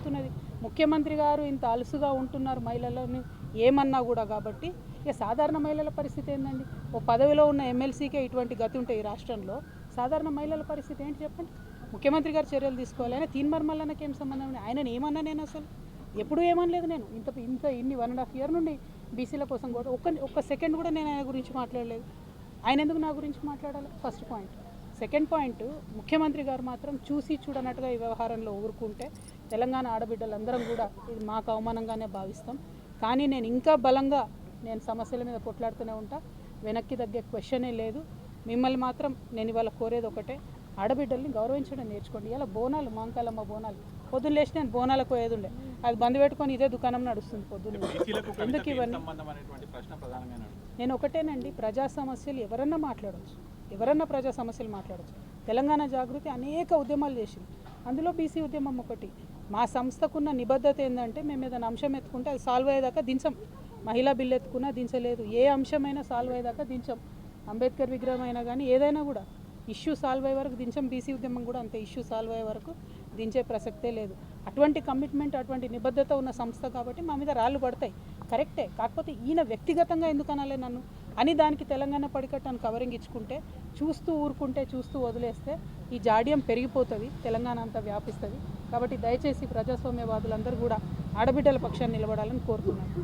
జరుగుతున్నది. ముఖ్యమంత్రి గారు ఇంత అలుసుగా ఉంటున్నారు మహిళలను ఏమన్నా కూడా. కాబట్టి ఇక సాధారణ మహిళల పరిస్థితి ఏందండి? ఓ పదవిలో ఉన్న ఎమ్మెల్సీకే ఇటువంటి గతి ఉంటే ఈ రాష్ట్రంలో సాధారణ మహిళల పరిస్థితి ఏంటి చెప్పండి? ముఖ్యమంత్రి గారు చర్యలు తీసుకోవాలి. ఆయన తీన్మర్మల్లకి ఏం సంబంధం? ఆయనను ఏమన్నా నేను అసలు ఎప్పుడు ఏమనలేదు. నేను ఇన్ని 1.5 years నుండి బీసీల కోసం కూడా ఒక్క సెకండ్ కూడా నేను ఆయన గురించి మాట్లాడలేదు. ఆయన ఎందుకు నా గురించి మాట్లాడాలి? First point. సెకండ్ పాయింట్, ముఖ్యమంత్రి గారు మాత్రం చూసి చూడనట్టుగా ఈ వ్యవహారంలో ఊరుకుంటే తెలంగాణ ఆడబిడ్డలందరం కూడా ఇది మాకు అవమానంగానే భావిస్తాం. కానీ నేను ఇంకా బలంగా సమస్యల మీద కొట్లాడుతూనే ఉంటా. వెనక్కి తగ్గే క్వశ్చనే లేదు. మిమ్మల్ని మాత్రం నేను ఇవాళ కోరేది ఒకటే, ఆడబిడ్డల్ని గౌరవించడం నేర్చుకోండి. ఇలా బోనాలు, మాంకాలమ్మ బోనాలు పొద్దున్న లేచి నేను బోనాలకు పోయేది ఉండే, అది బంద్ పెట్టుకొని ఇదే దుకాణం నడుస్తుంది పొద్దున్న. ఎందుకు ఇవన్నీ? నేను ఒకటేనండి, ప్రజా సమస్యలు ఎవరన్నా మాట్లాడవచ్చు, ఎవరన్నా ప్రజా సమస్యలు మాట్లాడవచ్చు. తెలంగాణ జాగృతి అనేక ఉద్యమాలు చేసింది, అందులో బీసీ ఉద్యమం ఒకటి. మా సంస్థకున్న నిబద్ధత ఏంటంటే మేము ఏదైనా అంశం ఎత్తుకుంటే అది సాల్వ్ అయ్యేదాకా దించం. మహిళా బిల్లు ఎత్తుకున్నా దించలేదు, ఏ అంశమైనా సాల్వ్ అయ్యేదాకా దించం. అంబేద్కర్ విగ్రహం అయినా కానీ ఏదైనా కూడా ఇష్యూ సాల్వ్ అయ్యే వరకు దించం. బీసీ ఉద్యమం కూడా అంతే, ఇష్యూ సాల్వ్ అయ్యే వరకు దించే ప్రసక్తే లేదు. అటువంటి కమిట్మెంట్, అటువంటి నిబద్ధత ఉన్న సంస్థ కాబట్టి మా మీద రాళ్ళు పడతాయి, కరెక్టే. కాకపోతే ఈయన వ్యక్తిగతంగా ఎందుకు అనాలి నన్ను అని దానికి తెలంగాణ పడికట్టాను కవరింగ్ ఇచ్చుకుంటే, చూస్తూ ఊరుకుంటే, చూస్తూ వదిలేస్తే ఈ జాడ్యం పెరిగిపోతుంది, తెలంగాణ అంతా వ్యాపిస్తుంది. కాబట్టి దయచేసి ప్రజాస్వామ్యవాదులందరూ కూడా ఆడబిడ్డల పక్షాన్ని నిలబడాలని కోరుతున్నాను.